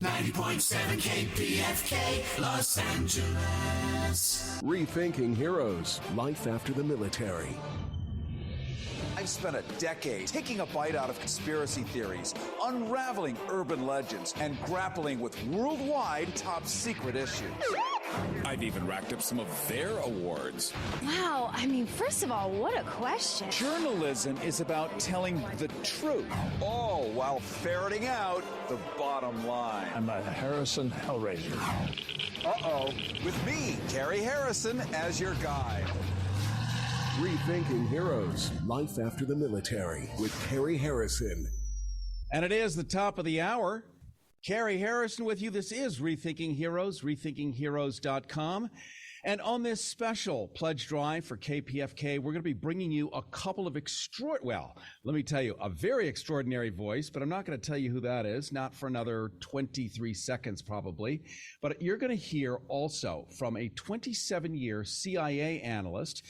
90.7 KPFK, Los Angeles. Rethinking Heroes, Life After the Military. I've spent a decade taking a bite out of conspiracy theories, unraveling urban legends, and grappling with worldwide top secret issues. I've even racked up some of their awards. Wow, first of all, what a question. Journalism is about telling the truth, all while ferreting out the bottom line. I'm a Harrison Hellraiser. Uh-oh. With me, Cary Harrison, as your guide. Rethinking Heroes, Life After the Military with Cary Harrison. And it is the top of the hour. Cary Harrison with you. This is Rethinking Heroes, rethinkingheroes.com. And on this special pledge drive for KPFK, we're going to be bringing you a couple of let me tell you, a very extraordinary voice, but I'm not going to tell you who that is, not for another 23 seconds probably. But you're going to hear also from a 27-year CIA analyst,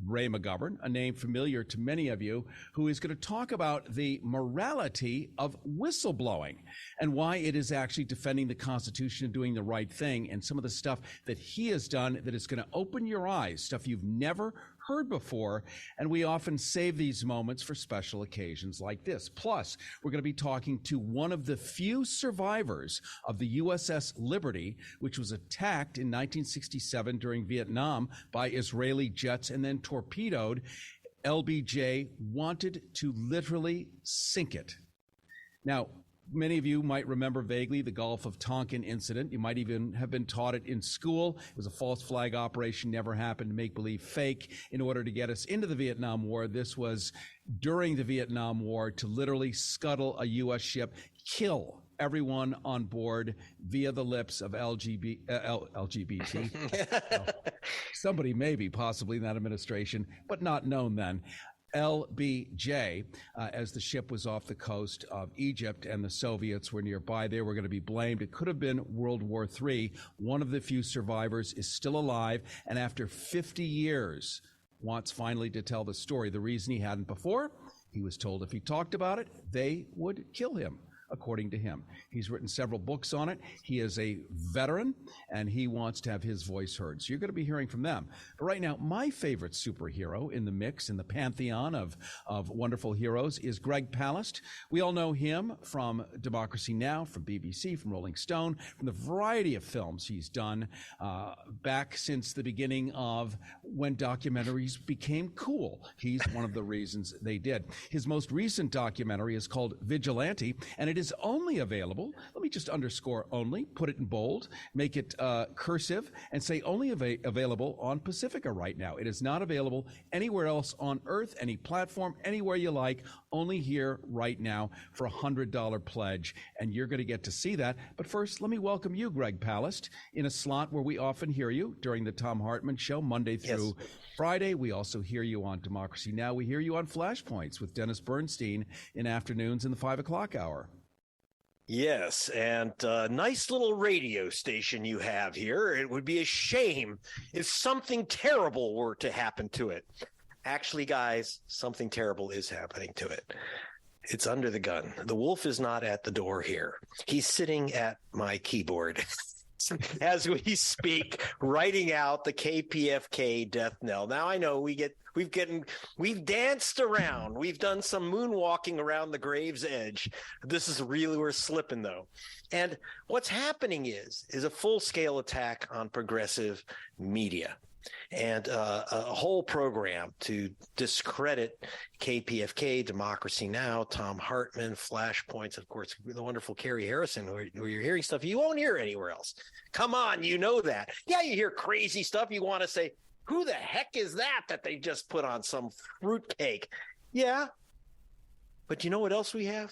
Ray McGovern, a name familiar to many of you, who is going to talk about the morality of whistleblowing and why it is actually defending the Constitution and doing the right thing, and some of the stuff that he has done that is going to open your eyes, stuff you've never heard before. And we often save these moments for special occasions like this. Plus, we're going to be talking to one of the few survivors of the USS Liberty, which was attacked in 1967 during Vietnam by Israeli jets and then torpedoed. LBJ wanted to literally sink it. Now, many of you might remember vaguely the Gulf of Tonkin incident. You might even have been taught it in school. It was a false flag operation, never happened, make-believe fake in order to get us into the Vietnam War. This was during the Vietnam War to literally scuttle a U.S. ship, kill everyone on board via the lips of LGBT. Somebody maybe, possibly in that administration, but not known then. LBJ, as the ship was off the coast of Egypt and the Soviets were nearby. They were going to be blamed. It could have been World War III. One of the few survivors is still alive, and after 50 years, wants finally to tell the story. The reason he hadn't before, he was told if he talked about it, they would kill him, according to him. He's written several books on it. He is a veteran, and he wants to have his voice heard. So you're going to be hearing from them. But right now, my favorite superhero in the mix, in the pantheon of wonderful heroes, is Greg Palast. We all know him from Democracy Now!, from BBC, from Rolling Stone, from the variety of films he's done back since the beginning of when documentaries became cool. He's one of the reasons they did. His most recent documentary is called Vigilante, and it is only available, let me just underscore only, put it in bold, make it cursive, and say only available on Pacifica right now. It is not available anywhere else on Earth, any platform, anywhere you like, only here right now for $100 pledge, and you're going to get to see that. But first, let me welcome you, Greg Palast, in a slot where we often hear you during the Thom Hartmann Show, Monday through Friday. We also hear you on Democracy Now! We hear you on Flashpoints with Dennis Bernstein in afternoons in the 5 o'clock hour. Yes, and nice little radio station you have here. It would be a shame if something terrible were to happen to it. Actually, guys, something terrible is happening to it. It's under the gun. The wolf is not at the door here. He's sitting at my keyboard as we speak, writing out the KPFK death knell. Now, I know we've danced around. We've done some moonwalking around the grave's edge. This is really, we're slipping though. And what's happening is a full-scale attack on progressive media and a whole program to discredit KPFK, Democracy Now!, Thom Hartmann, Flashpoints, of course, the wonderful Cary Harrison, where you're hearing stuff you won't hear anywhere else. Come on, you know that. Yeah, you hear crazy stuff. You want to say, who the heck is that they just put on some fruitcake? Yeah, but you know what else we have?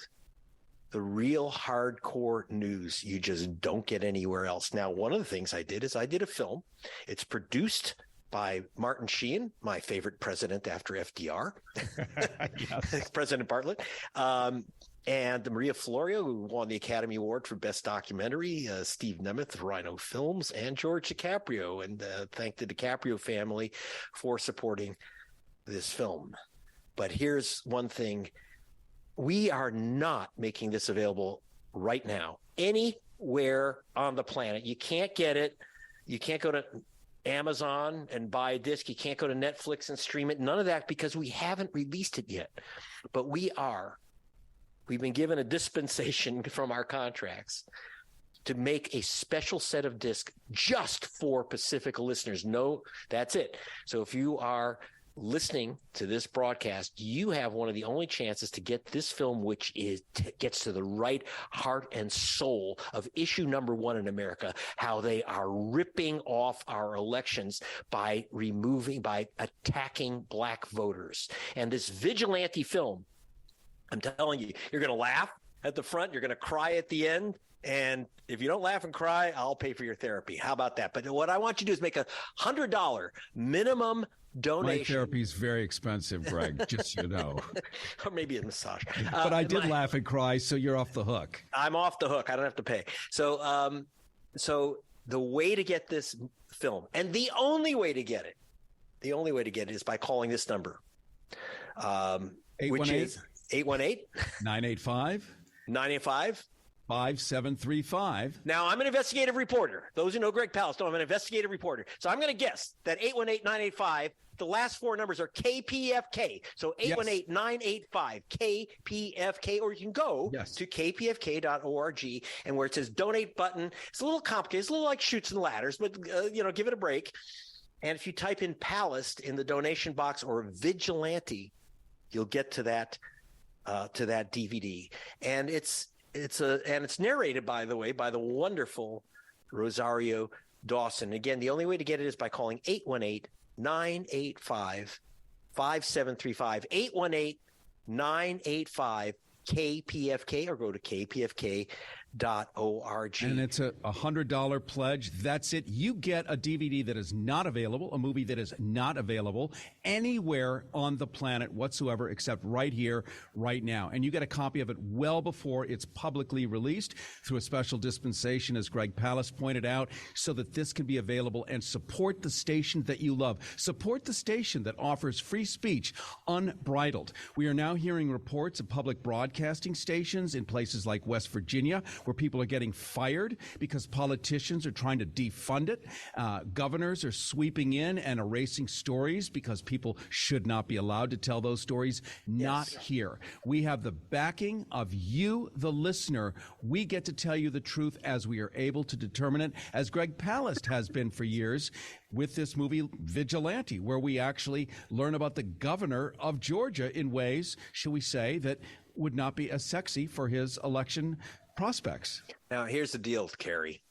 The real hardcore news you just don't get anywhere else. Now, one of the things I did is I did a film. It's produced by Martin Sheen, my favorite president after FDR, President Bartlett, and Maria Florio, who won the Academy Award for Best Documentary, Steve Nemeth, Rhino Films, and George DiCaprio. And thank the DiCaprio family for supporting this film. But here's one thing. We are not making this available right now. Any anywhere on the planet. You can't get it. You can't go to Amazon and buy a disc. You can't go to Netflix and stream it. None of that, because we haven't released it yet. But we've been given a dispensation from our contracts to make a special set of discs just for Pacifica listeners. No, that's it. So if you are listening to this broadcast, you have one of the only chances to get this film, which gets to the right heart and soul of issue number 1 in America, how they are ripping off our elections by attacking black voters. And this vigilante film, I'm telling you, you're going to laugh at the front, you're going to cry at the end. And if you don't laugh and cry, I'll pay for your therapy. How about that? But what I want you to do is make $100 minimum donation. My therapy is very expensive, Greg, just so you know. Or maybe a massage. But I did laugh and cry, so you're off the hook. I'm off the hook. I don't have to pay. So the way to get this film, and the only way to get it is by calling this number, which is 818-985 5735. Now, I'm an investigative reporter. Those who know Greg Palast know I'm an investigative reporter. So I'm going to guess that 818-985, the last 4 numbers are KPFK. So 818-985-KPFK, or you can go to kpfk.org, and where it says donate button, it's a little complicated. It's a little like Chutes and Ladders, but, give it a break. And if you type in Palast in the donation box or Vigilante, you'll get to that DVD. And it's narrated, by the way, by the wonderful Rosario Dawson. Again, the only way to get it is by calling 818-985-5735, 818-985-KPFK, or go to kpfk.org. And it's a $100 pledge. That's it. You get a DVD that is not available, a movie that is not available anywhere on the planet whatsoever, except right here, right now. And you get a copy of it well before it's publicly released through a special dispensation, as Greg Palast pointed out, so that this can be available, and support the station that you love. Support the station that offers free speech unbridled. We are now hearing reports of public broadcasting stations in places like West Virginia, where people are getting fired because politicians are trying to defund it. Governors are sweeping in and erasing stories because people should not be allowed to tell those stories. Not here. We have the backing of you, the listener. We get to tell you the truth as we are able to determine it, as Greg Palast has been for years with this movie Vigilante, where we actually learn about the governor of Georgia in ways, shall we say, that would not be as sexy for his election prospects. Now, here's the deal, Cary.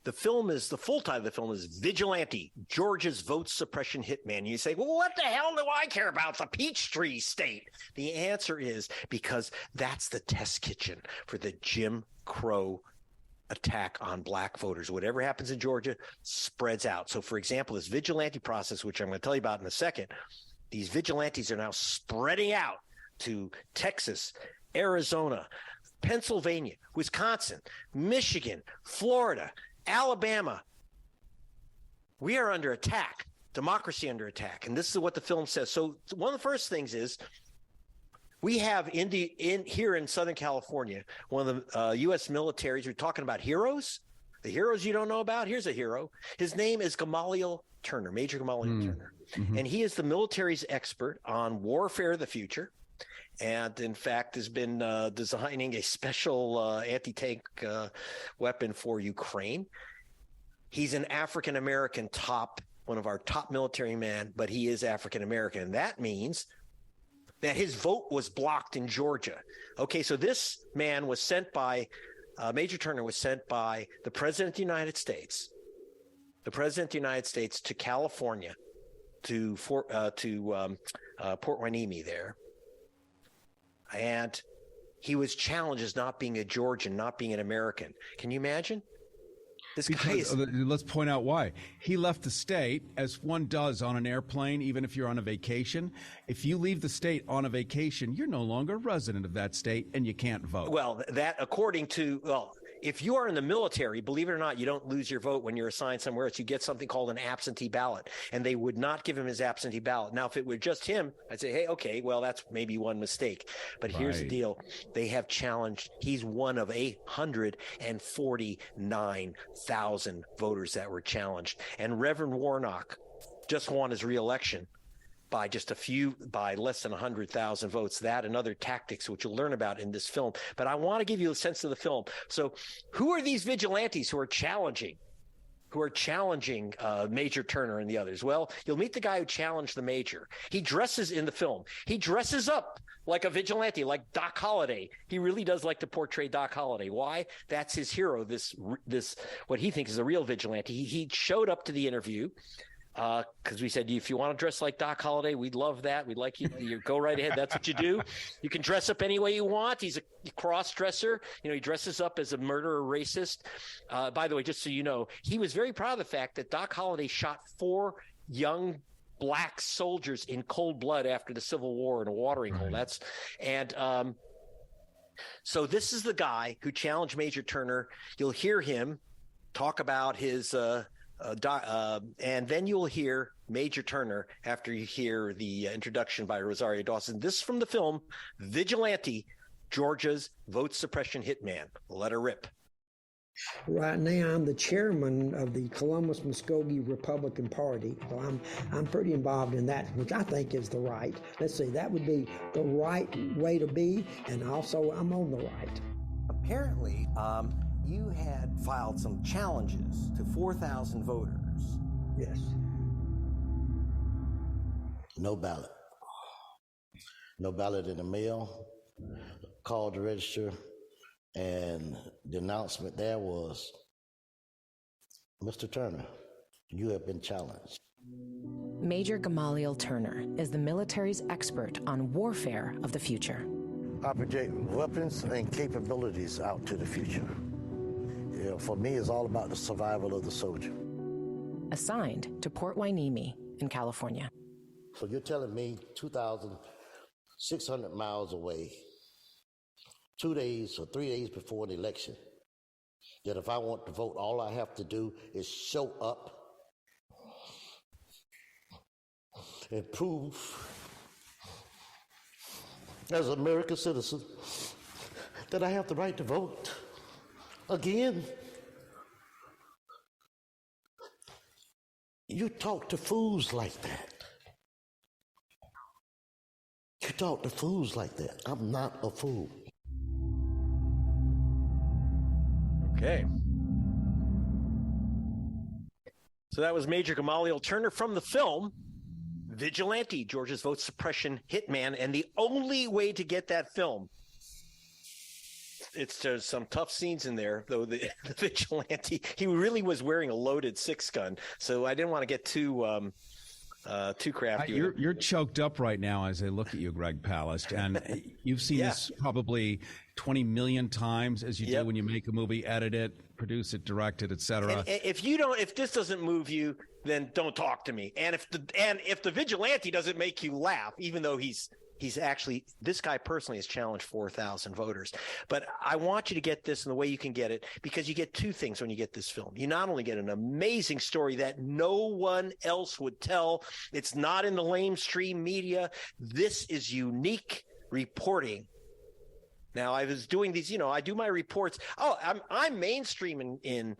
The full title of the film is Vigilante, Georgia's vote suppression hitman. You say, well, what the hell do I care about the Peachtree State? The answer is because that's the test kitchen for the Jim Crow attack on black voters. Whatever happens in Georgia spreads out. So, for example, this vigilante process, which I'm going to tell you about in a second, these vigilantes are now spreading out to Texas, Arizona, Pennsylvania, Wisconsin, Michigan, Florida, Alabama. We are under attack, democracy under attack. And this is what the film says. So one of the first things is we have here in Southern California, one of the U.S. militaries. We're talking about heroes. The heroes you don't know about. Here's a hero. His name is Gamaliel Turner, Major Gamaliel Turner. Mm-hmm. And he is the military's expert on warfare of the future. And, in fact, has been designing a special anti-tank weapon for Ukraine. He's an African-American one of our top military men, but he is African-American. And that means that his vote was blocked in Georgia. Okay, so this man was sent by, Major Turner was sent by the President of the United States, to California, to Port Hueneme there. And he was challenged as not being a Georgian, not being an American. Can you imagine? Let's point out why. He left the state, as one does on an airplane, even if you're on a vacation. If you leave the state on a vacation, you're no longer a resident of that state, and you can't vote. Well, that according to, if you are in the military, believe it or not, you don't lose your vote when you're assigned somewhere else. You get something called an absentee ballot, and they would not give him his absentee ballot. Now, if it were just him, I'd say, hey, okay, well, that's maybe one mistake. But here's the deal. They have challenged. He's one of 849,000 voters that were challenged. And Reverend Warnock just won his reelection by less than 100,000 votes. That and other tactics, which you'll learn about in this film. But I want to give you a sense of the film. So who are these vigilantes who are challenging Major Turner and the others? Well, you'll meet the guy who challenged the Major. He dresses up like a vigilante, like Doc Holliday. He really does like to portray Doc Holliday. Why? That's his hero, this what he thinks is a real vigilante. He showed up to the interview because we said, if you want to dress like Doc Holliday, we'd love that. We'd like you to go right ahead. That's what you do. You can dress up any way you want. He's a cross-dresser. He dresses up as a murderer racist. By the way, just so you know, he was very proud of the fact that Doc Holliday shot 4 young black soldiers in cold blood after the Civil War in a watering hole. So this is the guy who challenged Major Turner. You'll hear him talk about his and then you'll hear Major Turner after you hear the introduction by Rosario Dawson. This is from the film Vigilante, Georgia's Vote Suppression Hitman. Let her rip. Right now, I'm the chairman of the Columbus Muskogee Republican Party, so I'm pretty involved in that, which I think is the right. That would be the right way to be, and also I'm on the right. Apparently, you had filed some challenges to 4,000 voters. Yes. No ballot. No ballot in the mail. Called to register, and the announcement there was, Mr. Turner, you have been challenged. Major Gamaliel Turner is the military's expert on warfare of the future. I project weapons and capabilities out to the future. For me, it's all about the survival of the soldier. Assigned to Port Hueneme in California. So you're telling me 2,600 miles away, 2 days or 3 days before the election, that if I want to vote, all I have to do is show up and prove as an American citizen that I have the right to vote again? You talk to fools like that. You talk to fools like that. I'm not a fool. Okay. So that was Major Gamaliel Turner from the film Vigilante, Georgia's Vote Suppression Hitman. And the only way to get that film, there's some tough scenes in there, though. The vigilante, he really was wearing a loaded 6-gun, so I didn't want to get too crafty. You're choked up right now as I look at you, Greg Palast, and you've seen this probably 20 million times, as you do when you make a movie, edit it, produce it, direct it, etc. If this doesn't move you, then don't talk to me. And if the vigilante doesn't make you laugh, even though he's actually, this guy personally has challenged 4,000 voters. But I want you to get this, and the way you can get it, because you get two things when you get this film. You not only get an amazing story that no one else would tell. It's not in the lamestream media. This is unique reporting. Now, I was doing these, I do my reports. Oh, I'm mainstream in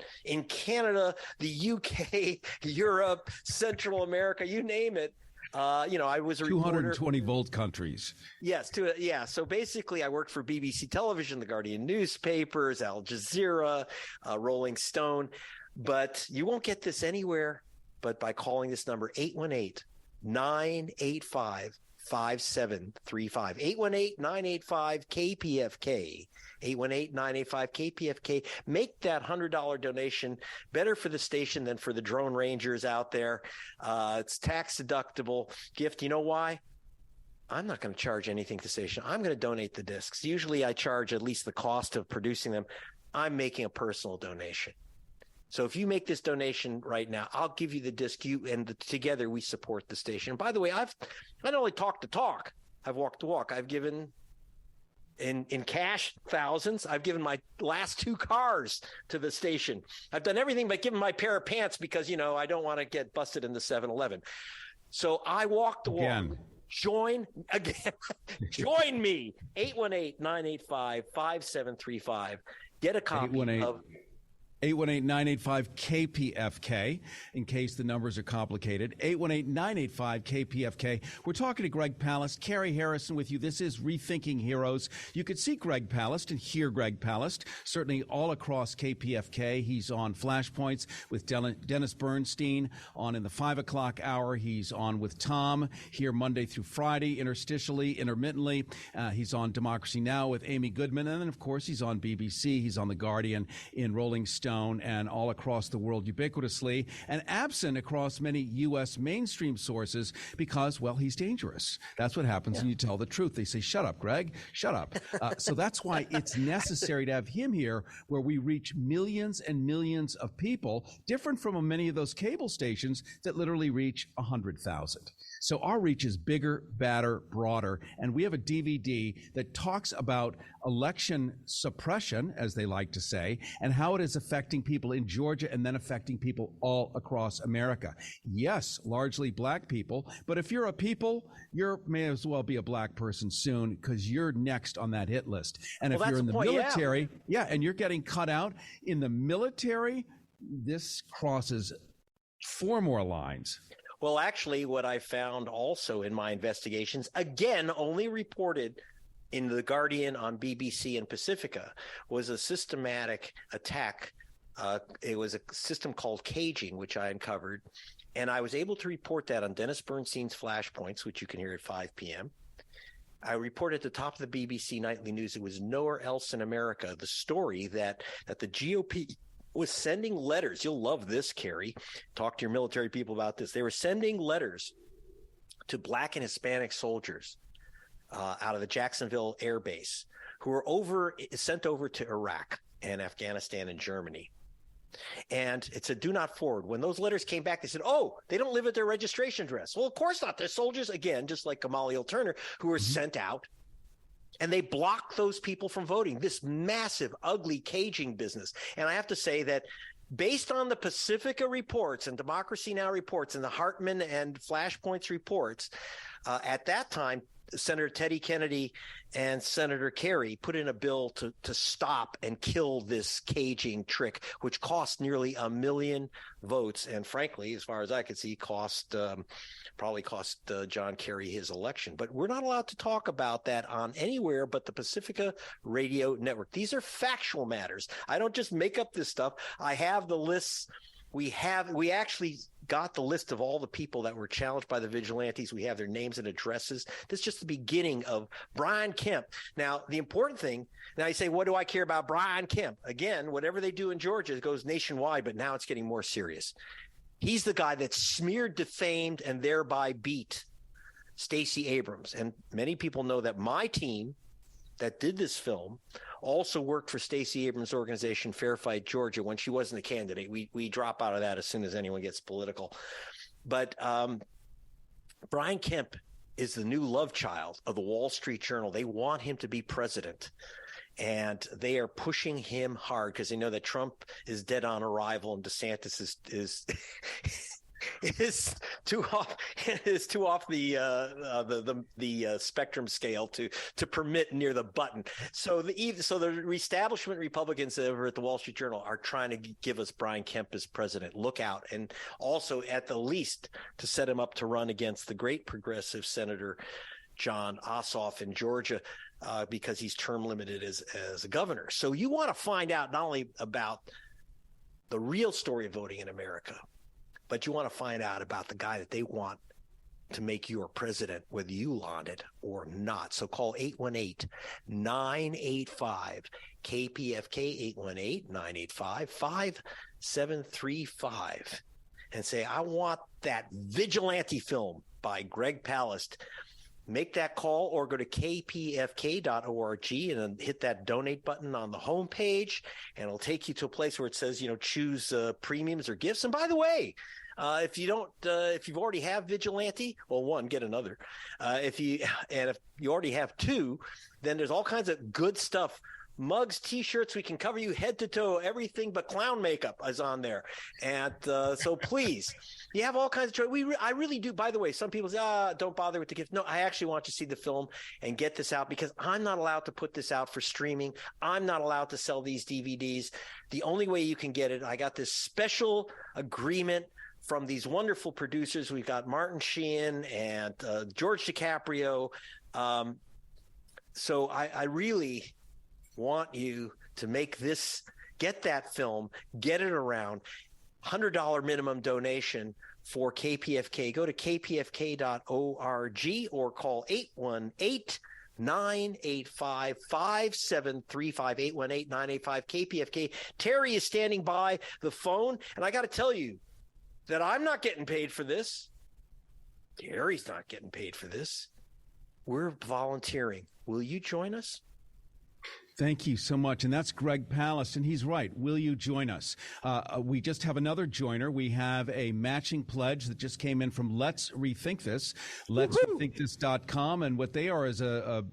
Canada, the UK, Europe, Central America, you name it. I was a 220 volt countries. Yes, So basically, I worked for BBC Television, The Guardian newspapers, Al Jazeera, Rolling Stone. But you won't get this anywhere but by calling this number 818-985-5735. 818-985-KPFK. 818-985-KPFK. Make that $100 donation. Better for the station than for the drone rangers out there. It's tax deductible gift. You know why? I'm not going to charge anything to the station. I'm going to donate the discs. Usually I charge at least the cost of producing them. I'm making a personal donation. So if you make this donation right now, I'll give you the disc. Together we support the station. And by the way, I've not only talked the talk, I've walked the walk. I've given In cash, thousands. I've given my last 2 cars to the station. I've done everything but given my pair of pants because, I don't want to get busted in the 7-Eleven. So I walk the walk. Join me. 818-985-5735. Get a copy of 818-985-KPFK, in case the numbers are complicated. 818-985-KPFK. We're talking to Greg Palast, Cary Harrison with you. This is Rethinking Heroes. You could see Greg Palast and hear Greg Palast, certainly all across KPFK. He's on Flashpoints with Dennis Bernstein on in the 5 o'clock hour. He's on with Tom here Monday through Friday, interstitially, intermittently. He's on Democracy Now! With Amy Goodman. And then, of course, he's on BBC. He's on The Guardian, in Rolling Stone, and all across the world ubiquitously, and absent across many U.S. mainstream sources because, well, he's dangerous. That's what happens when you tell the truth. They say, shut up, Greg, shut up. So that's why it's necessary to have him here, where we reach millions and millions of people, different from many of those cable stations that literally reach 100,000. So our reach is bigger, badder, broader, and we have a DVD that talks about election suppression, as they like to say, and how it is affecting people in Georgia and then affecting people all across America. Yes, largely black people, but if you're a people, you may as well be a black person soon, because you're next on that hit list. And if you're in the military, and you're getting cut out in the military, this crosses 4 more lines. Well, actually, what I found also in my investigations, again, only reported in The Guardian, on BBC and Pacifica, was a systematic attack. It was a system called caging, which I uncovered. And I was able to report that on Dennis Bernstein's Flashpoints, which you can hear at 5 p.m. I reported at the top of the BBC Nightly News. It was nowhere else in America. The story that the GOP was sending letters. You'll love this, Cary. Talk to your military people about this. They were sending letters to black and Hispanic soldiers out of the Jacksonville Air Base who were sent over to Iraq and Afghanistan and Germany. And it said, do not forward. When those letters came back, they said, they don't live at their registration address. Well, of course not. They're soldiers, again, just like Gamaliel Turner, who were sent out. And they blocked those people from voting. This massive, ugly caging business. And I have to say that based on the Pacifica reports and Democracy Now! Reports and the Hartman and Flashpoints reports, at that time, Senator Teddy Kennedy and Senator Cary put in a bill to stop and kill this caging trick, which cost nearly 1 million votes. And frankly, as far as I could see, probably cost John Cary his election. But we're not allowed to talk about that on anywhere but the Pacifica Radio Network. These are factual matters. I don't just make up this stuff. I have the lists. We actually got the list of all the people that were challenged by the vigilantes. We have their names and addresses. This is just the beginning of Brian Kemp. Now, the important thing, now you say, what do I care about Brian Kemp? Again, whatever they do in Georgia goes nationwide, but now it's getting more serious. He's the guy that smeared, defamed, and thereby beat Stacey Abrams. And many people know that my team that did this film also worked for Stacey Abrams' organization, Fair Fight Georgia, when she wasn't a candidate. We drop out of that as soon as anyone gets political. But Brian Kemp is the new love child of the Wall Street Journal. They want him to be president. And they are pushing him hard because they know that Trump is dead on arrival and DeSantis is too off the spectrum scale to permit near the button. So the establishment Republicans over at the Wall Street Journal are trying to give us Brian Kemp as president. Look out. And also at the least to set him up to run against the great progressive Senator John Ossoff in Georgia, because he's term limited as a governor. So you want to find out not only about the real story of voting in America, but you want to find out about the guy that they want to make your president, whether you want it or not. So call 818-985-KPFK, 818-985-5735, and say, I want that vigilante film by Greg Palast make that call or go to kpfk.org and then hit that donate button on the homepage, and it'll take you to a place where it says, choose premiums or gifts. And by the way, if you've already have Vigilante, well, one, get another. If you already have two, then there's all kinds of good stuff. Mugs, T-shirts, we can cover you head to toe. Everything but clown makeup is on there. And so please, you have all kinds of choice. I really do. By the way, some people say, don't bother with the gift. No, I actually want you to see the film and get this out, because I'm not allowed to put this out for streaming. I'm not allowed to sell these DVDs. The only way you can get it, I got this special agreement from these wonderful producers. We've got Martin Sheen and George DiCaprio. So I really want you to get that film, get it around. $100 minimum donation for KPFK. Go to kpfk.org or call 818-985-5735, 818-985 KPFK. Terry is standing by the phone, and I got to tell you that I'm not getting paid for this. Terry's not getting paid for this. We're volunteering. Will you join us? Thank you so much. And that's Greg Palast, and he's right. Will you join us? We just have another joiner. We have a matching pledge that just came in from Let's Rethink This, letsrethinkthis.com. And what they are is a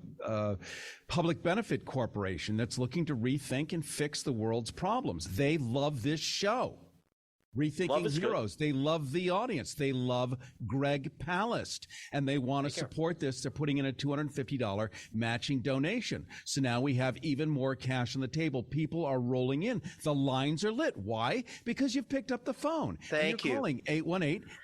public benefit corporation that's looking to rethink and fix the world's problems. They love this show. Rethinking Heroes. They love the audience. They love Greg Palast, and they want to support this. They're putting in a $250 matching donation. So now we have even more cash on the table. People are rolling in. The lines are lit. Why? Because you've picked up the phone. Thank you. Calling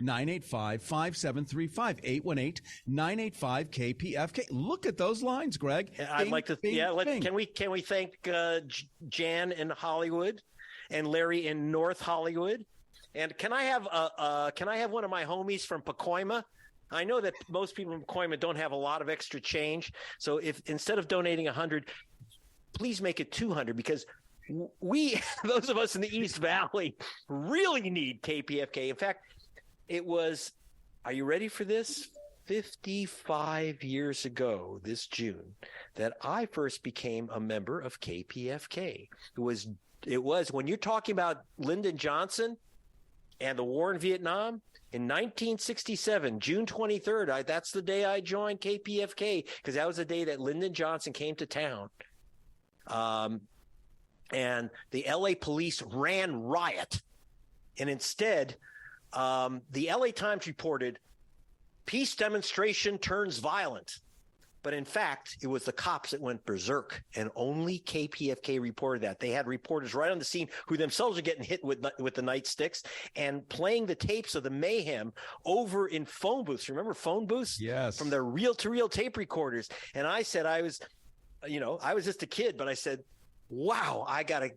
818-985-5735, 818-985-KPFK. Look at those lines, Greg. I'd like to. Can we thank Jan in Hollywood and Larry in North Hollywood? And can I have one of my homies from Pacoima? I know that most people in Pacoima don't have a lot of extra change. So if instead of donating 100, please make it 200, because we, those of us in the East Valley, really need KPFK. In fact, it was, are you ready for this? 55 years ago this June that I first became a member of KPFK. It was when you're talking about Lyndon Johnson and the war in Vietnam in 1967, June 23rd. That's the day I joined KPFK, because that was the day that Lyndon Johnson came to town. And the LA police ran riot. And instead, the LA Times reported, peace demonstration turns violent. But in fact, it was the cops that went berserk, and only KPFK reported that. They had reporters right on the scene who themselves are getting hit with the nightsticks and playing the tapes of the mayhem over in phone booths. Remember phone booths? Yes. From their reel-to-reel tape recorders. And I said, I was just a kid, but I said, wow, I gotta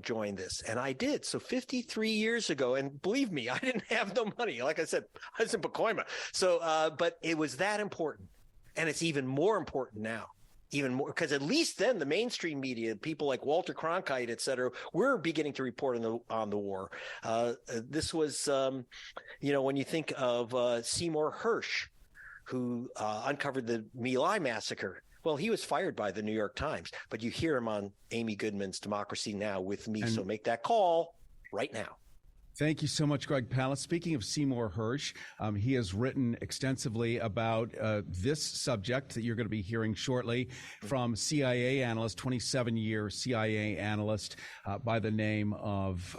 join this. And I did. So 53 years ago, and believe me, I didn't have no money. Like I said, I was in Pacoima. So, but it was that important. And it's even more important now, even more, because at least then the mainstream media, people like Walter Cronkite, et cetera, were beginning to report on the war. This was, when you think of Seymour Hersh, who uncovered the My Lai massacre. Well, he was fired by the New York Times, but you hear him on Amy Goodman's Democracy Now! With me. So make that call right now. Thank you so much, Greg Palast. Speaking of Seymour Hersh, he has written extensively about this subject that you're going to be hearing shortly from CIA analyst, 27-year CIA analyst by the name of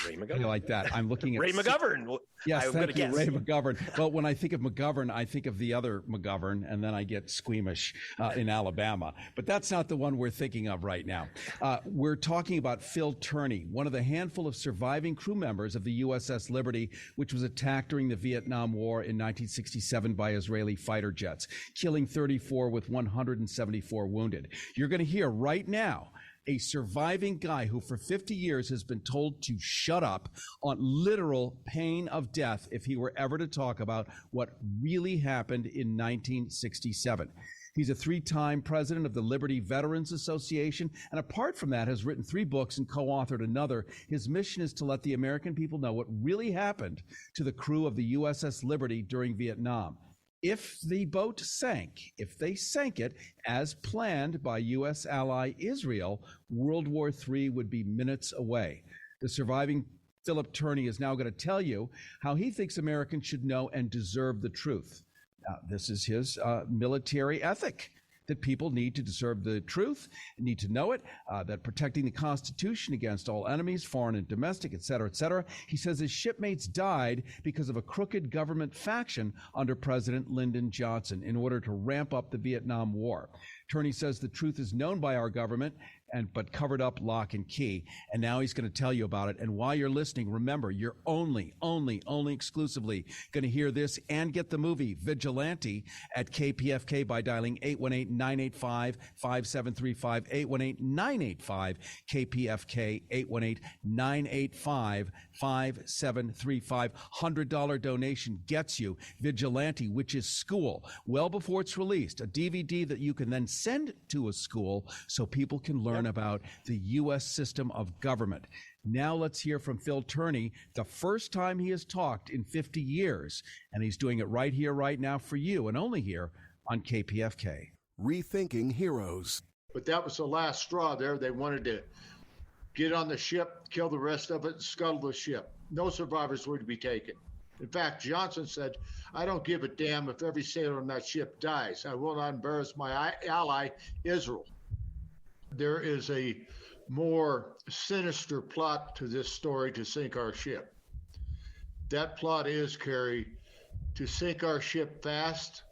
Ray McGovern. Like that. I'm looking at Ray McGovern. Yes, thank you, Ray McGovern. Well, when I think of McGovern, I think of the other McGovern, and then I get squeamish in Alabama. But that's not the one we're thinking of right now. We're talking about Phillip Tourney, one of the handful of surviving crew members of the USS Liberty, which was attacked during the Vietnam War in 1967 by Israeli fighter jets, killing 34 with 174 wounded. You're going to hear right now a surviving guy who for 50 years has been told to shut up on literal pain of death if he were ever to talk about what really happened in 1967. He's a three-time president of the Liberty Veterans Association, and apart from that has written 3 books and co-authored another. His mission is to let the American people know what really happened to the crew of the USS Liberty during Vietnam. if the boat sank, if they sank it as planned by U.S. ally Israel, World War III would be minutes away. The surviving Phillip Tourney is now going to tell you how he thinks Americans should know and deserve the truth. Now, this is his military ethic, that people need to deserve the truth, need to know it, that protecting the Constitution against all enemies, foreign and domestic, et cetera, et cetera. He says his shipmates died because of a crooked government faction under President Lyndon Johnson in order to ramp up the Vietnam War. Tourney says the truth is known by our government, but covered up lock and key. And now he's going to tell you about it. And while you're listening, remember, you're only exclusively going to hear this and get the movie Vigilante at KPFK by dialing 818-985-5735, 818-985-KPFK, 818-985-5735. $100 donation gets you Vigilante, which is school, well before it's released, a DVD that you can then send to a school so people can learn about the U.S. system of government. Now let's hear from Phil Tourney, the first time he has talked in 50 years, and he's doing it right here, right now for you, and only here on KPFK. Rethinking Heroes. But that was the last straw there. They wanted to get on the ship, kill the rest of it, and scuttle the ship. No survivors were to be taken. In fact, Johnson said, "I don't give a damn if every sailor on that ship dies. I will not embarrass my ally, Israel." There is a more sinister plot to this story to sink our ship. That plot is, Cary, to sink our ship fast,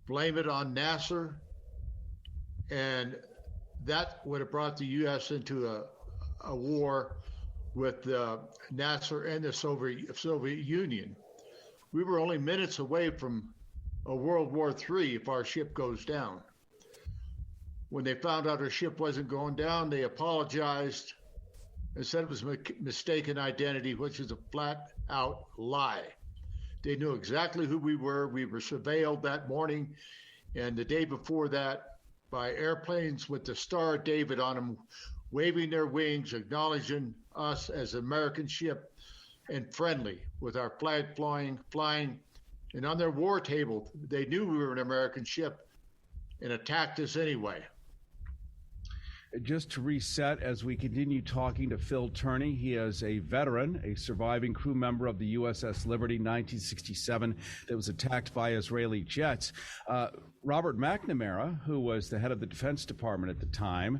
blame it on Nasser, and that would have brought the U.S. into a war with Nasser and the Soviet Union. We were only minutes away from a World War III if our ship goes down. When they found out our ship wasn't going down, they apologized and said it was mistaken identity, which is a flat-out lie. They knew exactly who we were. We were surveilled that morning and the day before that by airplanes with the Star of David on them, waving their wings, acknowledging us as an American ship and friendly with our flag flying. And on their war table, they knew we were an American ship and attacked us anyway. Just to reset, as we continue talking to Phil Tourney, he is a veteran, a surviving crew member of the USS Liberty, 1967, that was attacked by Israeli jets. Robert McNamara, who was the head of the Defense Department at the time,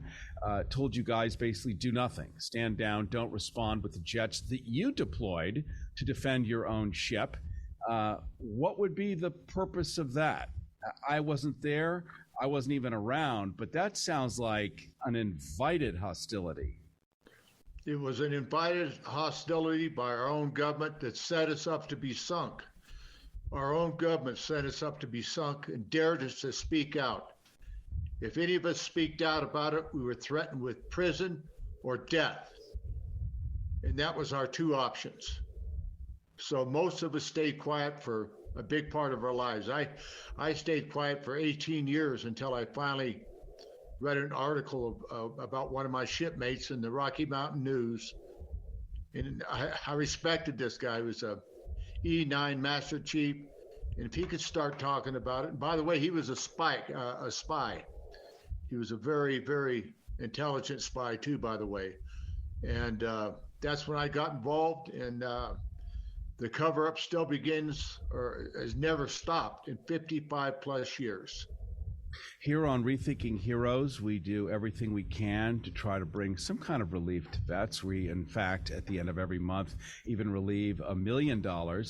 told you guys basically do nothing, stand down, don't respond with the jets that you deployed to defend your own ship. What would be the purpose of that? I wasn't there. I wasn't even around, but that sounds like an invited hostility. It was an invited hostility by our own government that set us up to be sunk. Our own government set us up to be sunk and dared us to speak out. If any of us speaked out about it, we were threatened with prison or death. And that was our two options. So most of us stayed quiet for a big part of our lives. I stayed quiet for 18 years until I finally read an article about one of my shipmates in the Rocky Mountain News. And I respected this guy. He was a E9 Master Chief. And if he could start talking about it, and by the way, he was a spy. He was a very, very intelligent spy too, by the way. And that's when I got involved, and the cover-up still begins or has never stopped in 55 plus years. Here on Rethinking Heroes, we do everything we can to try to bring some kind of relief to vets. We, in fact, at the end of every month, even relieve $1 million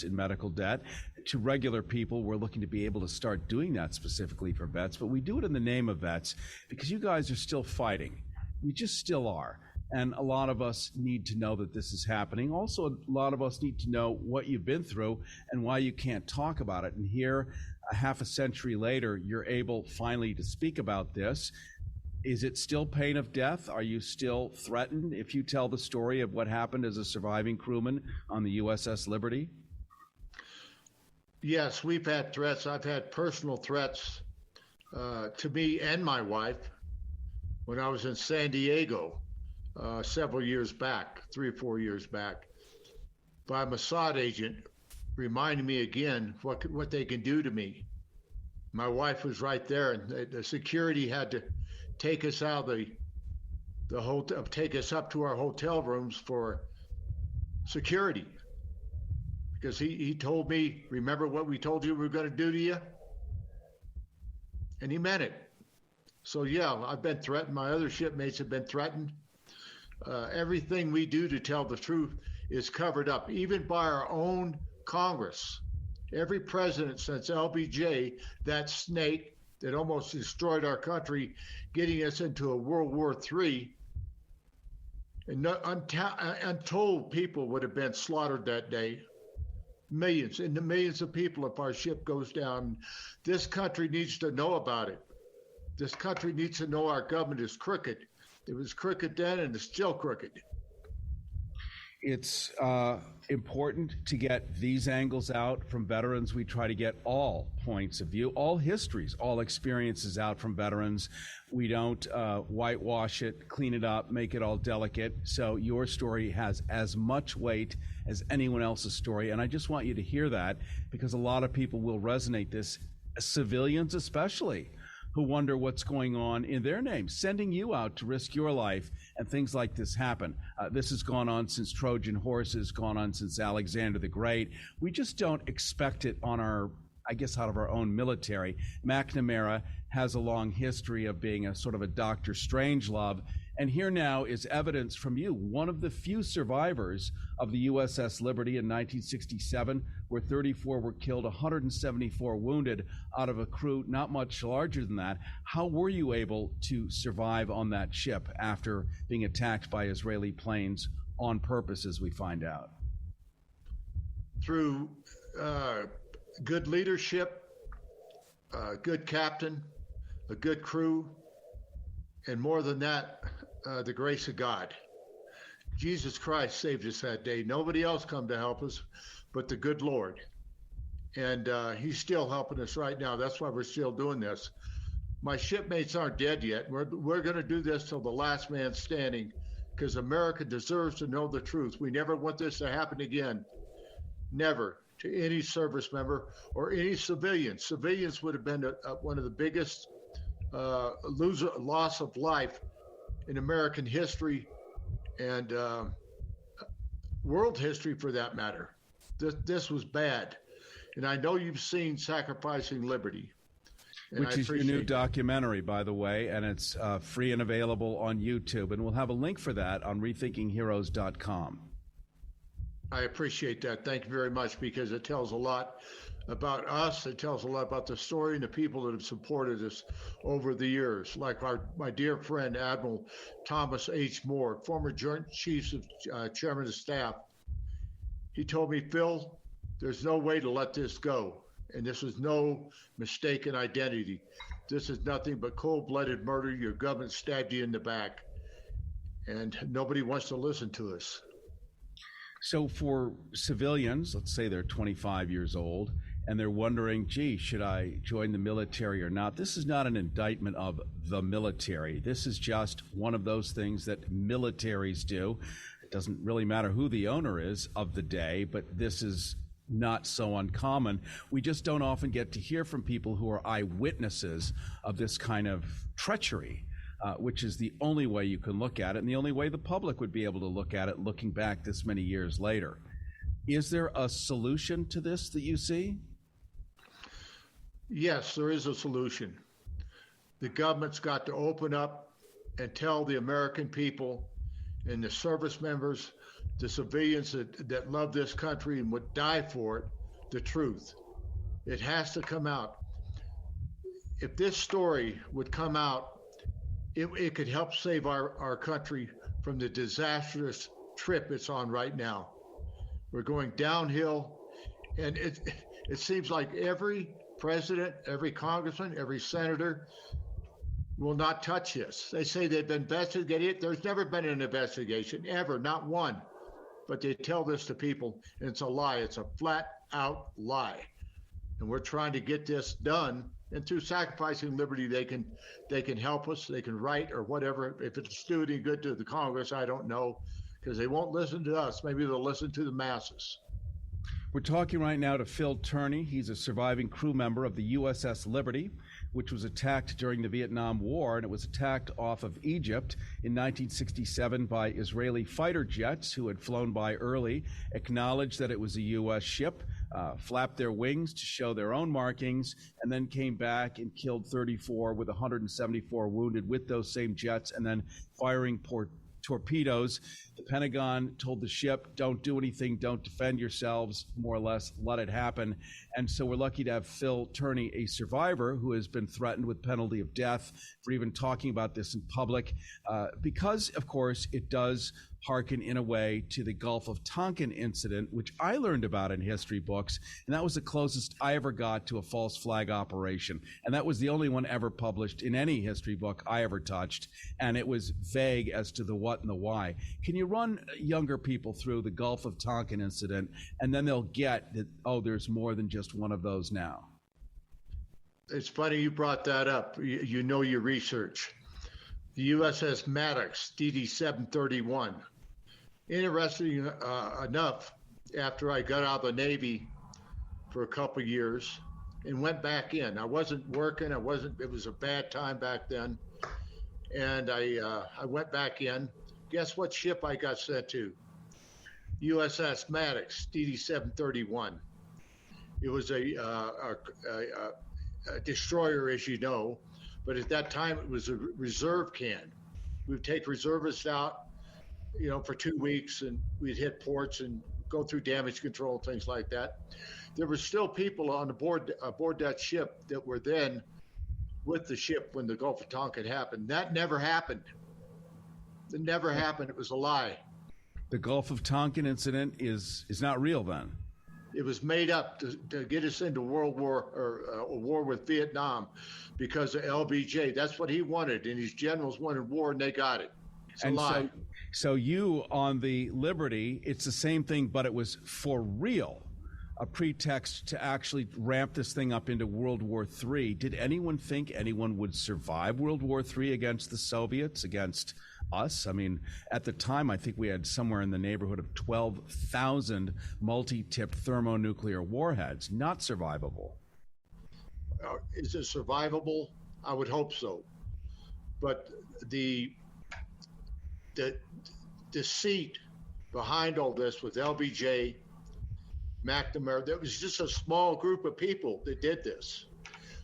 in medical debt. To regular people, we're looking to be able to start doing that specifically for vets, but we do it in the name of vets because you guys are still fighting. You just still are. And a lot of us need to know that this is happening. Also, a lot of us need to know what you've been through and why you can't talk about it. And here, a half a century later, you're able finally to speak about this. Is it still pain of death? Are you still threatened if you tell the story of what happened as a surviving crewman on the USS Liberty? Yes, we've had threats. I've had personal threats to me and my wife when I was in San Diego. Several years back, 3 or 4 years back, by a Mossad agent reminding me again what they can do to me. My wife was right there, and the security had to take us out of the hotel, take us up to our hotel rooms for security. Because he told me, remember what we told you we were going to do to you? And he meant it. So yeah, I've been threatened. My other shipmates have been threatened. Everything we do to tell the truth is covered up, even by our own Congress. Every president since LBJ, that snake that almost destroyed our country, getting us into a World War III, and untold people would have been slaughtered that day. Millions and the millions of people if our ship goes down. This country needs to know about it. This country needs to know our government is crooked. It was crooked then and it's still crooked. It's important to get these angles out from veterans. We try to get all points of view, all histories, all experiences out from veterans. We don't whitewash it, clean it up, make it all delicate. So your story has as much weight as anyone else's story. And I just want you to hear that, because a lot of people will resonate this, civilians especially, who wonder what's going on in their name, sending you out to risk your life, and things like this happen. This has gone on since Trojan horses, gone on since Alexander the Great. We just don't expect it on our, I guess, out of our own military. McNamara has a long history of being a sort of a Dr. Strangelove. And here now is evidence from you, one of the few survivors of the USS Liberty in 1967, where 34 were killed, 174 wounded out of a crew not much larger than that. How were you able to survive on that ship after being attacked by Israeli planes on purpose, as we find out? Through good leadership, a good captain, a good crew, and more than that, the grace of God. Jesus Christ saved us that day. Nobody else come to help us but the good Lord. And he's still helping us right now. That's why we're still doing this. My shipmates aren't dead yet. We're going to do this till the last man standing, because America deserves to know the truth. We never want this to happen again. Never, to any service member or any civilian. Civilians would have been one of the biggest loss of life in American history and world history, for that matter. This was bad. And I know you've seen Sacrificing Liberty. Which is your new documentary, by the way, and it's free and available on YouTube. And we'll have a link for that on rethinkingheroes.com. I appreciate that. Thank you very much, because it tells a lot about us. It tells a lot about the story and the people that have supported us over the years, like my dear friend, Admiral Thomas H. Moore, former Joint Chiefs of Chairman of Staff. He told me, Phil, there's no way to let this go. And this is no mistaken identity. This is nothing but cold-blooded murder. Your government stabbed you in the back. And nobody wants to listen to us. So for civilians, let's say they're 25 years old, and they're wondering, gee, should I join the military or not? This is not an indictment of the military. This is just one of those things that militaries do. It doesn't really matter who the owner is of the day, but this is not so uncommon. We just don't often get to hear from people who are eyewitnesses of this kind of treachery, which is the only way you can look at it, and the only way the public would be able to look at it looking back this many years later. Is there a solution to this that you see? Yes, there is a solution. The government's got to open up and tell the American people and the service members, the civilians that love this country and would die for it, the truth. It has to come out. If this story would come out, it could help save our country from the disastrous trip it's on right now. We're going downhill, and it seems like every president, every congressman, every senator will not touch this. They say they've been investigated. There's never been an investigation, ever, not one. But they tell this to people, and it's a lie. It's a flat-out lie. And we're trying to get this done. And through Sacrificing Liberty, they can help us. They can write or whatever. If it's do any good to the Congress, I don't know, because they won't listen to us. Maybe they'll listen to the masses. We're talking right now to Phil Tourney. He's a surviving crew member of the USS Liberty, which was attacked during the Vietnam War, and it was attacked off of Egypt in 1967 by Israeli fighter jets who had flown by early, acknowledged that it was a U.S. ship, flapped their wings to show their own markings, and then came back and killed 34 with 174 wounded with those same jets, and then firing torpedoes. The Pentagon told the ship, don't do anything, don't defend yourselves, more or less, let it happen. And so we're lucky to have Phil Tourney, a survivor who has been threatened with penalty of death for even talking about this in public, because, of course, it does hearken in a way to the Gulf of Tonkin incident, which I learned about in history books, and that was the closest I ever got to a false flag operation. And that was the only one ever published in any history book I ever touched, and it was vague as to the what and the why. Can you run younger people through the Gulf of Tonkin incident, and then they'll get that, oh, there's more than just one of those now? It's funny you brought that up. You know your research. The USS Maddox, DD-731. Interesting enough, after I got out of the Navy for a couple of years and went back in, I wasn't working. It was a bad time back then. And I went back in. Guess what ship I got sent to? USS Maddox, DD-731. It was a destroyer, as you know, but at that time it was a reserve can. We'd take reservists out, for 2 weeks, and we'd hit ports and go through damage control and things like that. There were still people aboard that ship that were then with the ship when the Gulf of Tonkin happened. That never happened. It never happened. It was a lie. The Gulf of Tonkin incident is not real then? It was made up to get us into World War or a war with Vietnam because of LBJ. That's what he wanted, and his generals wanted war, and they got it. It's a lie. So you on the Liberty, it's the same thing, but it was for real, a pretext to actually ramp this thing up into World War III. Did anyone think anyone would survive World War III against the Soviets, against us? I mean, at the time, I think we had somewhere in the neighborhood of 12,000 multi-tipped thermonuclear warheads. Not survivable. Is it survivable? I would hope so. But the deceit behind all this with LBJ, McNamara, there was just a small group of people that did this.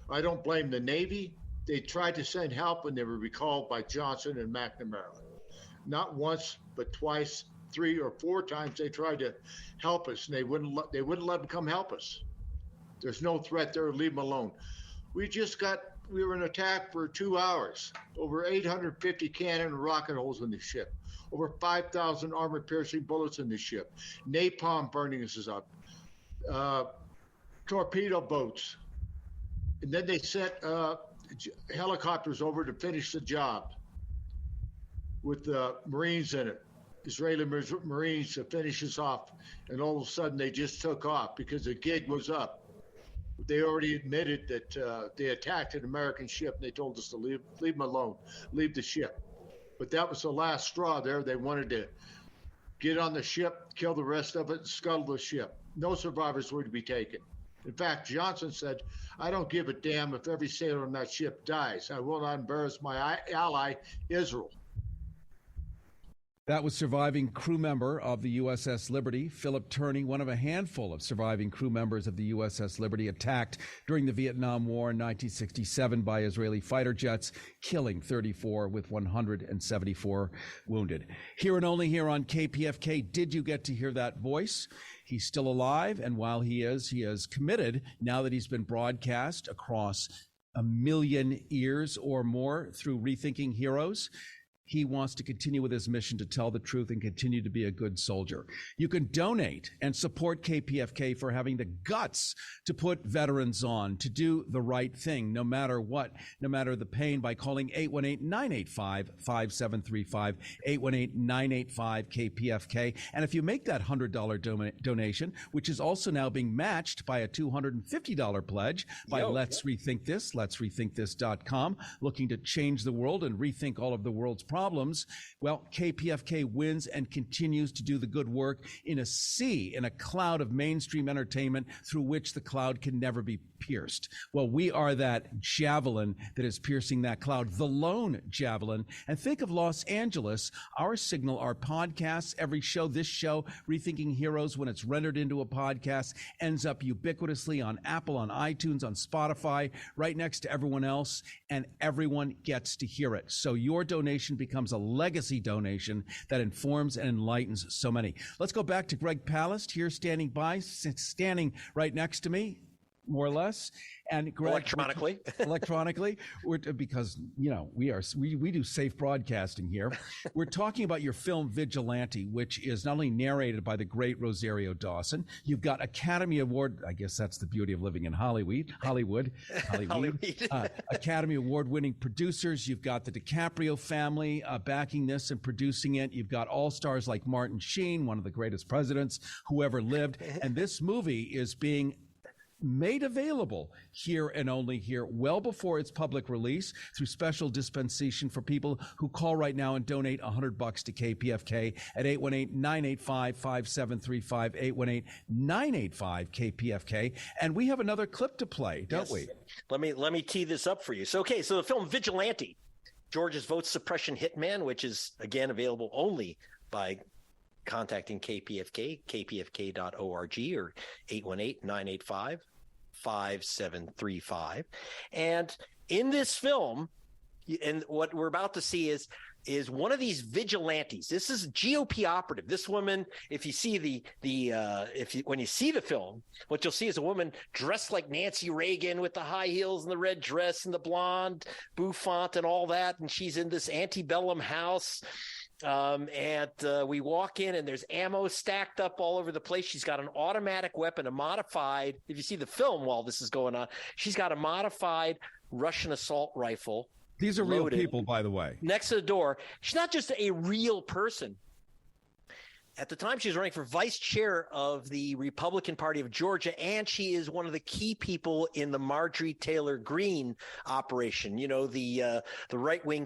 I don't blame the Navy. They tried to send help and they were recalled by Johnson and McNamara. Not once, but twice, 3 or 4 times they tried to help us, and they wouldn't let them come help us. There's no threat there. Leave them alone. We were in attack for 2 hours. Over 850 cannon and rocket holes in the ship. Over 5,000 armor-piercing bullets in the ship. Napalm burning us up. Torpedo boats. And then they sent helicopters over to finish the job with the Marines in it. Israeli Marines to finish us off. And all of a sudden they just took off because the gig was up. They already admitted that they attacked an American ship, and they told us to leave them alone, leave the ship. But that was the last straw there. They wanted to get on the ship, kill the rest of it, and scuttle the ship. No survivors were to be taken. In fact, Johnson said, I don't give a damn if every sailor on that ship dies. I will not embarrass my ally, Israel. That was surviving crew member of the USS Liberty, Phillip Tourney, one of a handful of surviving crew members of the USS Liberty, attacked during the Vietnam War in 1967 by Israeli fighter jets, killing 34 with 174 wounded. Here and only here on KPFK, did you get to hear that voice? He's still alive, and while he is committed, now that he's been broadcast across 1 million ears or more through Rethinking Heroes, he wants to continue with his mission to tell the truth and continue to be a good soldier. You can donate and support KPFK for having the guts to put veterans on, to do the right thing, no matter what, no matter the pain, by calling 818-985-5735, 818-985-KPFK. And if you make that $100 donation, which is also now being matched by a $250 pledge by Let's Rethink This, let'srethinkthis.com, looking to change the world and rethink all of the world's problems. problems, well, KPFK wins and continues to do the good work in a cloud of mainstream entertainment through which the cloud can never be pierced. Well, we are that javelin that is piercing that cloud, the lone javelin. And think of Los Angeles, our signal, our podcasts, every show, this show, Rethinking Heroes, when it's rendered into a podcast, ends up ubiquitously on Apple, on iTunes, on Spotify, right next to everyone else, and everyone gets to hear it. So your donation becomes a legacy donation that informs and enlightens so many. Let's go back to Greg Palast here, standing right next to me, more or less. And Greg, electronically, because we do safe broadcasting here. We're talking about your film Vigilante, which is not only narrated by the great Rosario Dawson. You've got Academy Award. I guess that's the beauty of living in Hollywood. Academy Award-winning producers. You've got the DiCaprio family backing this and producing it. You've got all stars like Martin Sheen, one of the greatest presidents who ever lived. And this movie is being made available here and only here well before its public release through special dispensation for people who call right now and donate $100 to KPFK at 818-985-5735, 818-985-KPFK. And we have another clip to play, don't we? Let me tee this up for you. So the film Vigilante, Georgia's vote suppression hitman, which is again available only by contacting KPFK, kpfk.org, or 818-985-5735. And in this film, and what we're about to see is one of these vigilantes. This is GOP operative. This woman, if you see when you see the film, what you'll see is a woman dressed like Nancy Reagan with the high heels and the red dress and the blonde bouffant and all that. And she's in this antebellum house. We walk in and there's ammo stacked up all over the place. She's got an automatic weapon, a modified, if you see the film while this is going on, she's got a modified Russian assault rifle. These are real people, by the way. Next to the door. She's not just a real person. At the time, she was running for vice chair of the Republican Party of Georgia, and she is one of the key people in the Marjorie Taylor Greene operation. You know, the right-wing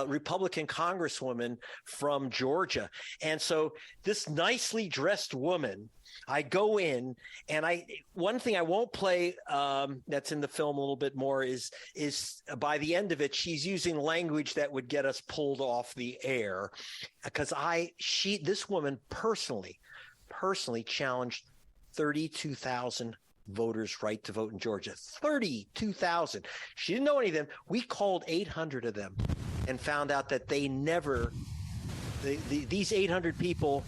Republican congresswoman from Georgia. And so this nicely dressed woman, I go in, and one thing I won't play that's in the film a little bit more is by the end of it, she's using language that would get us pulled off the air, because this woman personally challenged 32,000 voters' right to vote in Georgia. 32,000. She didn't know any of them. We called 800 of them and found out that these 800 people.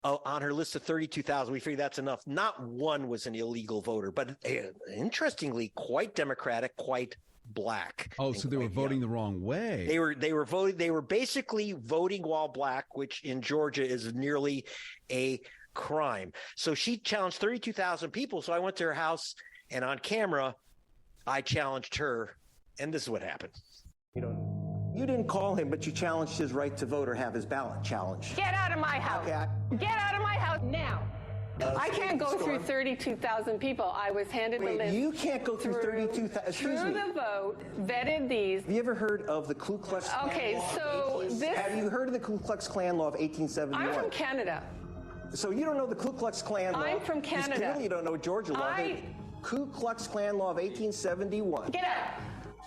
On her list of 32,000, we figured that's enough. Not one was an illegal voter, but interestingly, quite Democratic, quite black. Oh, so they were voting the wrong way. They were voting. They were basically voting while black, which in Georgia is nearly a crime. So she challenged 32,000 people. So I went to her house, and on camera, I challenged her, and this is what happened. You didn't call him, but you challenged his right to vote or have his ballot challenged. Get out of my house. Okay, Get out of my house now. I can't go through 32,000 people. I was handed the list. You can't go through 32,000. Excuse me. Through the vote, vetted these. Have you ever heard of the Ku Klux Klan law? Have you heard of the Ku Klux Klan law of 1871? I'm from Canada. So you don't know the Ku Klux Klan law? I'm from Canada. Clearly you don't know Georgia law. The Ku Klux Klan law of 1871. Get out.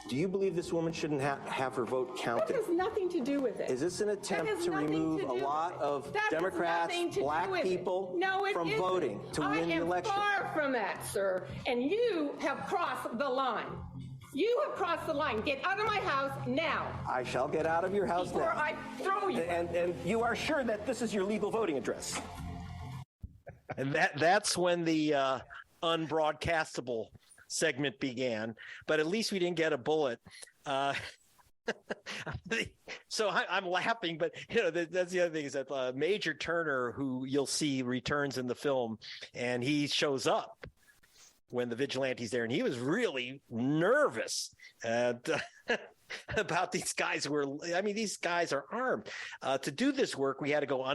Do you believe this woman shouldn't have her vote counted? That has nothing to do with it. Is this an attempt to remove a lot of Democrats, black people from voting to win the election? I am far from that, sir. And you have crossed the line. You have crossed the line. Get out of my house now. I shall get out of your house before now. I throw you. And you are sure that this is your legal voting address? And that's when the unbroadcastable segment began, but at least we didn't get a bullet. So I'm laughing, but that's the other thing is that Major Turner, who you'll see returns in the film, and he shows up when the vigilante's there, and he was really nervous. And about these guys these guys are armed. To do this work, we had to go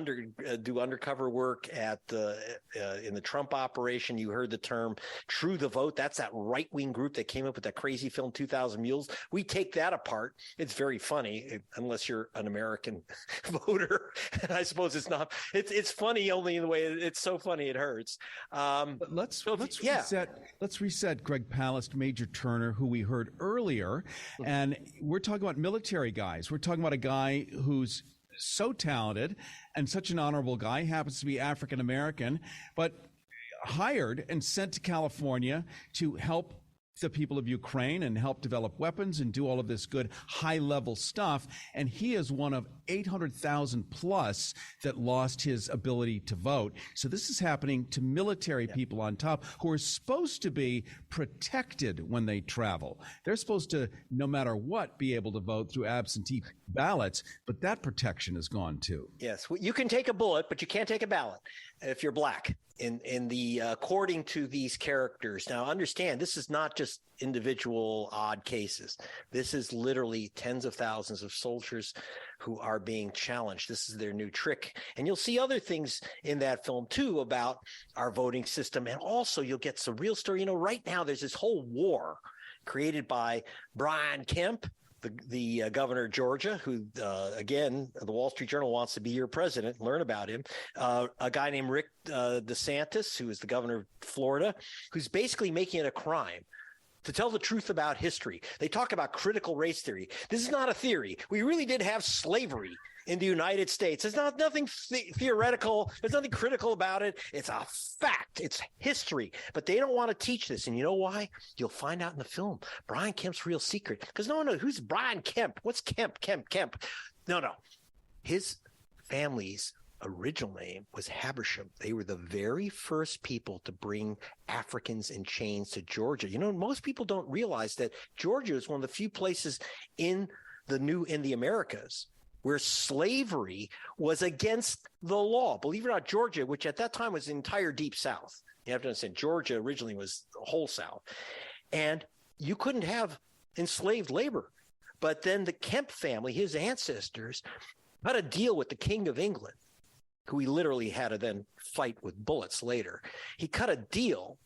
do undercover work in the Trump operation. You heard the term True the Vote. That's that right-wing group that came up with that crazy film 2,000 Mules. We take that apart. It's very funny, unless you're an American voter. I suppose it's not. It's funny only in the way it's so funny it hurts. But let's reset Greg Palast, Major Turner, who we heard earlier, and we're talking about military guys. We're talking about a guy who's so talented and such an honorable guy, happens to be African American, but hired and sent to California to help the people of Ukraine and help develop weapons and do all of this good high-level stuff. And he is one of 800,000 plus that lost his ability to vote. So this is happening to military people on top who are supposed to be protected when they travel. They're supposed to, no matter what, be able to vote through absentee ballots, but that protection is gone too. Yes, you can take a bullet, but you can't take a ballot if you're black. According to these characters. Now, understand, this is not just individual odd cases. This is literally tens of thousands of soldiers who are being challenged. This is their new trick. And you'll see other things in that film, too, about our voting system. And also, you'll get some real story. You know, right now, there's this whole war created by Brian Kemp, the governor of Georgia, who, again, the Wall Street Journal wants to be your president. Learn about him. A guy named Rick DeSantis, who is the governor of Florida, who's basically making it a crime to tell the truth about history. They talk about critical race theory. This is not a theory. We really did have slavery in the United States. There's nothing theoretical. There's nothing critical about it. It's a fact. It's history. But they don't want to teach this. And you know why? You'll find out in the film. Brian Kemp's real secret. Because no one knows who's Brian Kemp. What's Kemp? No. His family's original name was Habersham. They were the very first people to bring Africans in chains to Georgia. You know, most people don't realize that Georgia is one of the few places in the Americas where slavery was against the law. Believe it or not, Georgia, which at that time was the entire deep South. You have to understand, Georgia originally was the whole South. And you couldn't have enslaved labor. But then the Kemp family, his ancestors, had a deal with the King of England, who he literally had to then fight with bullets later. He cut a deal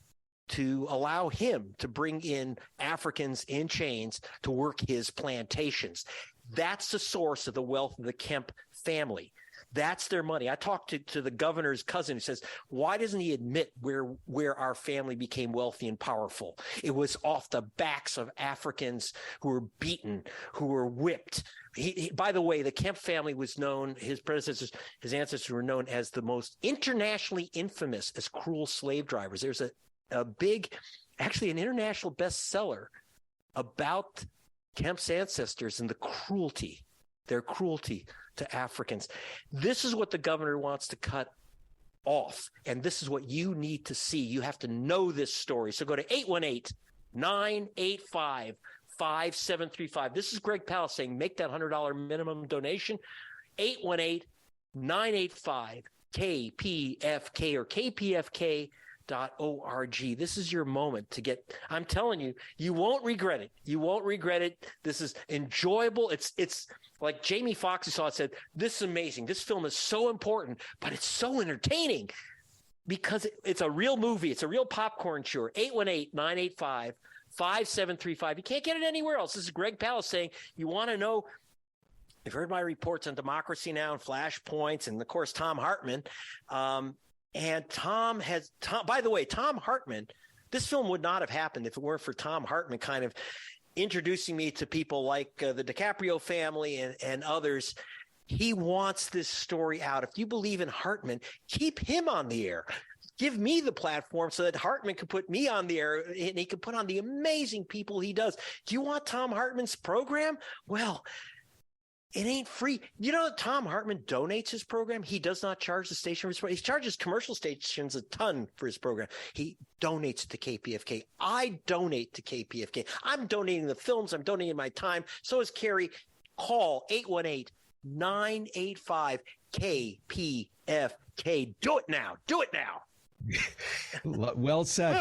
to allow him to bring in Africans in chains to work his plantations. That's the source of the wealth of the Kemp family. That's their money. I talked to the governor's cousin who says, why doesn't he admit where our family became wealthy and powerful? It was off the backs of Africans who were beaten, who were whipped. By the way, the Kemp family was known, his predecessors, his ancestors were known as the most internationally infamous as cruel slave drivers. There's a big, actually an international bestseller about Kemp's ancestors and their cruelty to Africans. This is what the governor wants to cut off, and this is what you need to see. You have to know this story. So go to 818-985-5735. This is Greg Palast saying make that $100 minimum donation. 818-985-KPFK or KPFK.org. This is your moment to get, I'm telling you, you won't regret it. You won't regret it. This is enjoyable. It's like Jamie Foxx, who saw it, said, this is amazing. This film is so important, but it's so entertaining because it's a real movie. It's a real popcorn chewer. 818-985-5735. You can't get it anywhere else. This is Greg Palast saying, you want to know, you've heard my reports on Democracy Now! And Flashpoints, and of course, Tom Hartman. And by the way, Tom Hartman, this film would not have happened if it weren't for Tom Hartman kind of introducing me to people like the DiCaprio family and others. He wants this story out. If you believe in Hartman, keep him on the air. Give me the platform so that Hartman can put me on the air and he can put on the amazing people he does. Do you want Tom Hartman's program? Well, it ain't free. You know that Tom Hartman donates his program? He does not charge the station for his program. He charges commercial stations a ton for his program. He donates to KPFK. I donate to KPFK. I'm donating the films. I'm donating my time. So is Cary. Call 818-985-KPFK. Do it now. Do it now. Well said.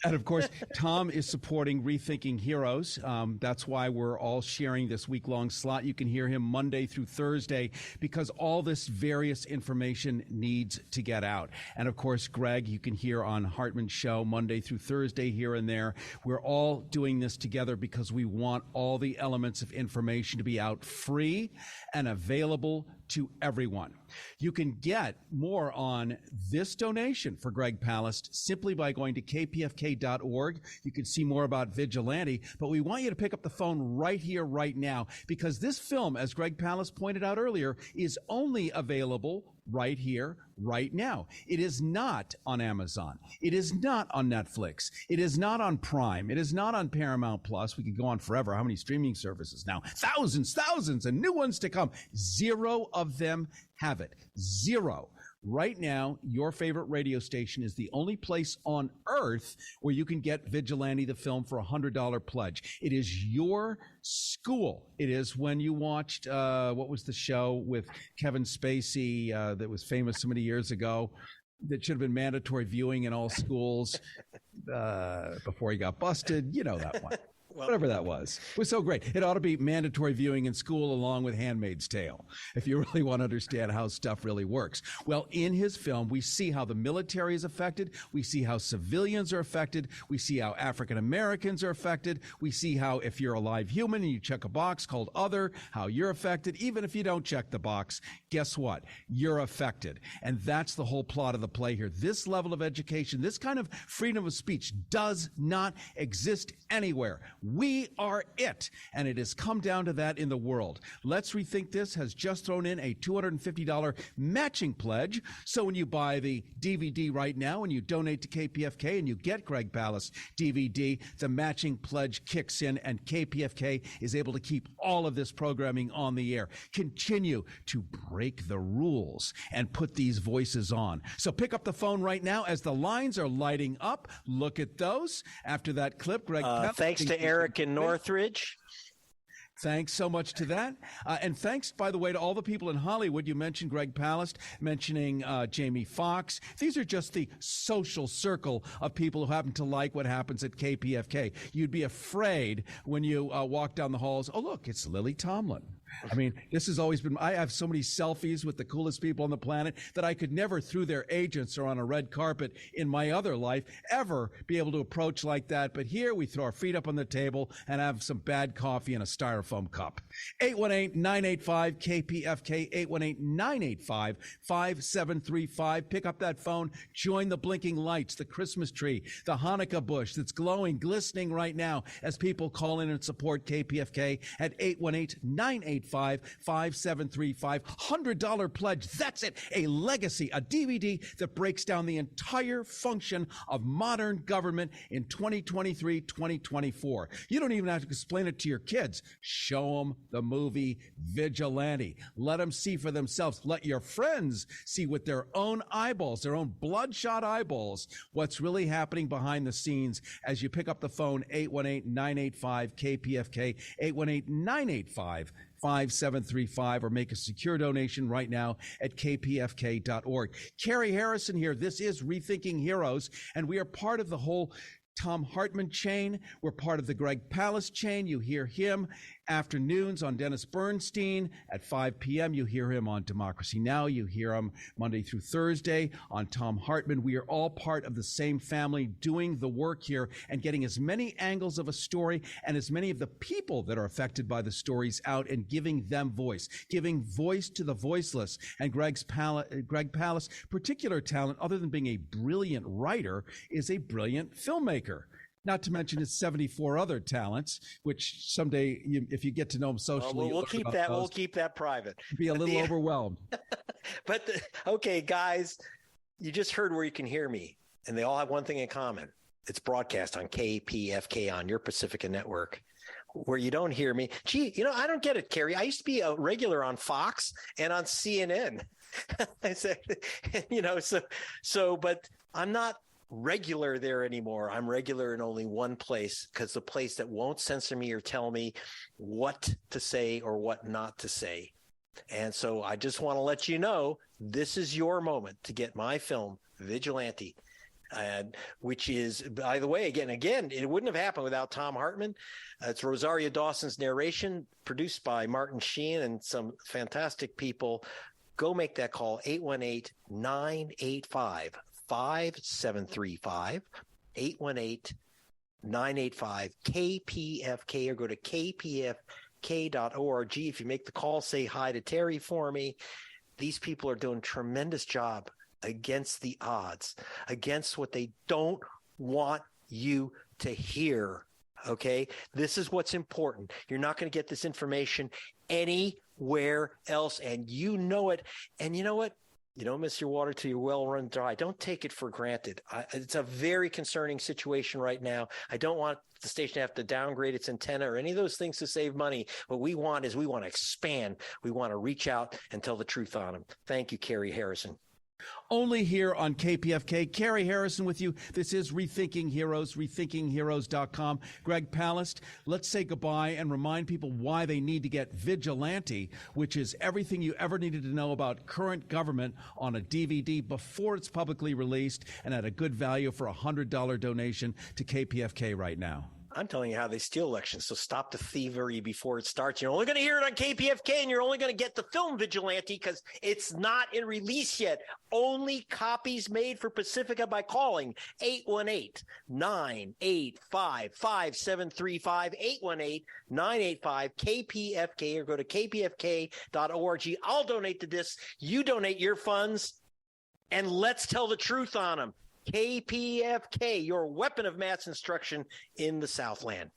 And of course, Tom is supporting Rethinking Heroes. That's why we're all sharing this week-long slot. You can hear him Monday through Thursday because all this various information needs to get out. And of course, Greg, you can hear on Hartman's show Monday through Thursday here and there. We're all doing this together because we want all the elements of information to be out free and available to everyone. You can get more on this donation for Greg Palast simply by going to kpfk.org. You can see more about Vigilante, but we want you to pick up the phone right here, right now, because this film, as Greg Palast pointed out earlier, is only available right here, right now. It is not on Amazon. It is not on Netflix. It is not on Prime. It is not on Paramount Plus. We could go on forever. How many streaming services now? Thousands, and new ones to come. Zero of them have it. Zero. Right now, your favorite radio station is the only place on earth where you can get Vigilante the film for $100 pledge. It is your school. It is when you watched, what was the show with Kevin Spacey that was famous so many years ago that should have been mandatory viewing in all schools before he got busted? You know that one. Whatever that was. It was so great. It ought to be mandatory viewing in school along with Handmaid's Tale, if you really want to understand how stuff really works. Well, in his film, we see how the military is affected. We see how civilians are affected. We see how African Americans are affected. We see how if you're a live human and you check a box called other, how you're affected. Even if you don't check the box, guess what? You're affected. And that's the whole plot of the play here. This level of education, this kind of freedom of speech does not exist anywhere. We are it, and it has come down to that in the world. Let's Rethink This has just thrown in a $250 matching pledge. So when you buy the DVD right now and you donate to KPFK and you get Greg Palast DVD, the matching pledge kicks in and KPFK is able to keep all of this programming on the air. Continue to break the rules and put these voices on. So pick up the phone right now as the lines are lighting up. Look at those. After that clip, Greg Palast. Thanks to Eric in Northridge. Thanks so much to that. And thanks, by the way, to all the people in Hollywood. You mentioned Greg Palast, mentioning Jamie Foxx. These are just the social circle of people who happen to like what happens at KPFK. You'd be afraid when you walk down the halls. Oh, look, it's Lily Tomlin. I mean, this has always been, I have so many selfies with the coolest people on the planet that I could never, through their agents or on a red carpet in my other life, ever be able to approach like that. But here we throw our feet up on the table and have some bad coffee in a styrofoam cup. 818-985-KPFK, 818-985-5735. Pick up that phone, join the blinking lights, the Christmas tree, the Hanukkah bush that's glowing, glistening right now as people call in and support KPFK at 818-985-5735. $100 pledge. That's it. A legacy, a DVD that breaks down the entire function of modern government in 2023, 2024. You don't even have to explain it to your kids. Show them the movie Vigilante. Let them see for themselves. Let your friends see with their own eyeballs, their own bloodshot eyeballs, what's really happening behind the scenes as you pick up the phone, 818-985-KPFK, 818-985-5735, or make a secure donation right now at kpfk.org. Cary Harrison here. This is Rethinking Heroes, and we are part of the whole Tom Hartman chain. We're part of the Greg Palast chain. You hear him afternoons on Dennis Bernstein at 5 p.m. You hear him on Democracy Now! You hear him Monday through Thursday on Tom Hartman. We are all part of the same family doing the work here and getting as many angles of a story and as many of the people that are affected by the stories out and giving them voice, giving voice to the voiceless. And Greg Palast's particular talent, other than being a brilliant writer, is a brilliant filmmaker. Not to mention his 74 other talents, which someday, if you get to know him socially, we'll keep that. We'll keep that private. Be a little overwhelmed. But okay, guys, you just heard where you can hear me, and they all have one thing in common: it's broadcast on KPFK on your Pacifica network. Where you don't hear me, gee, I don't get it, Cary. I used to be a regular on Fox and on CNN. I said, but I'm not regular there anymore. I'm regular in only one place, because the place that won't censor me or tell me what to say or what not to say. And so I just want to let you know, this is your moment to get my film, Vigilante, which is, by the way, again, it wouldn't have happened without Tom Hartman. It's Rosario Dawson's narration, produced by Martin Sheen and some fantastic people. Go make that call, 818-985-5735, 818-985-KPFK, or go to kpfk.org. If you make the call, say hi to Terry for me. These people are doing a tremendous job against the odds, against what they don't want you to hear. Okay? This is what's important. You're not going to get this information anywhere else, and you know it. And you know what? You don't miss your water till your well runs dry. Don't take it for granted. It's a very concerning situation right now. I don't want the station to have to downgrade its antenna or any of those things to save money. What we want is we want to expand. We want to reach out and tell the truth on them. Thank you, Cary Harrison. Only here on KPFK. Cary Harrison with you. This is Rethinking Heroes, rethinkingheroes.com. Greg Palast, let's say goodbye and remind people why they need to get Vigilante, which is everything you ever needed to know about current government on a DVD before it's publicly released, and at a good value for a $100 donation to KPFK right now. I'm telling you how they steal elections, so stop the thievery before it starts. You're only going to hear it on KPFK, and you're only going to get the film Vigilante because it's not in release yet. Only copies made for Pacifica by calling 818-985-5735, 818-985-KPFK, or go to kpfk.org. I'll donate to this. You donate your funds, and let's tell the truth on them. KPFK, your weapon of mass instruction in the Southland.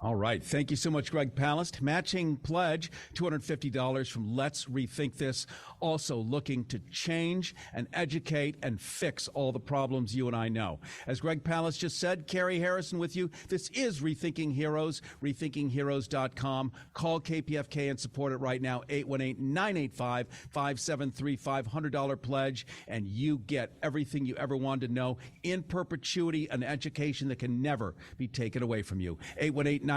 All right. Thank you so much, Greg Palast. Matching pledge, $250 from Let's Rethink This. Also looking to change and educate and fix all the problems you and I know. As Greg Palast just said, Cary Harrison with you. This is Rethinking Heroes, rethinkingheroes.com. Call KPFK and support it right now, 818-985-5735, $100 pledge, and you get everything you ever wanted to know in perpetuity, an education that can never be taken away from you. 818-985-KPFK,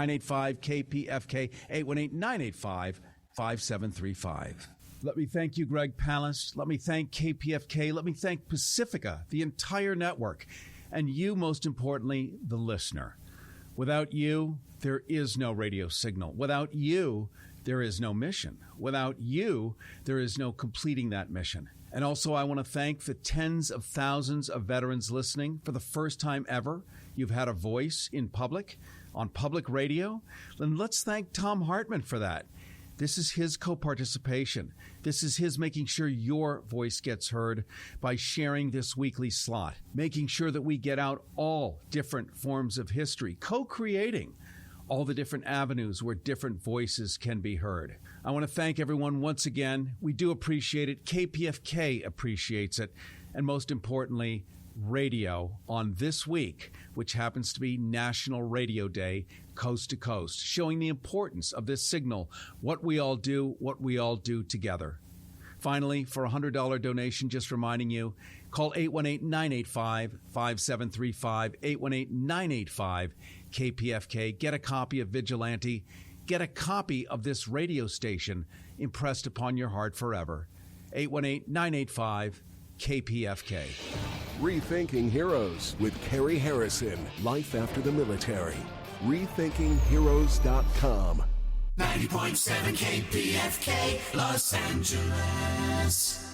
818-985-5735. Let me thank you, Greg Palast. Let me thank KPFK. Let me thank Pacifica, the entire network, and you, most importantly, the listener. Without you, there is no radio signal. Without you, there is no mission. Without you, there is no completing that mission. And also, I want to thank the tens of thousands of veterans listening. For the first time ever, you've had a voice in public, on public radio. And let's thank Tom Hartman for that. This is his co-participation. This is his making sure your voice gets heard by sharing this weekly slot, making sure that we get out all different forms of history, co-creating all the different avenues where different voices can be heard. I want to thank everyone once again. We do appreciate it. KPFK appreciates it. And most importantly, radio on this week, which happens to be National Radio Day, coast to coast, showing the importance of this signal, what we all do together. Finally, for a $100 donation, just reminding you, call 818-985-5735, 818-985-KPFK. Get a copy of Vigilante. Get a copy of this radio station impressed upon your heart forever. 818-985-KPFK. Rethinking Heroes with Cary Harrison. Life after the military. RethinkingHeroes.com. 90.7 KPFK, Los Angeles.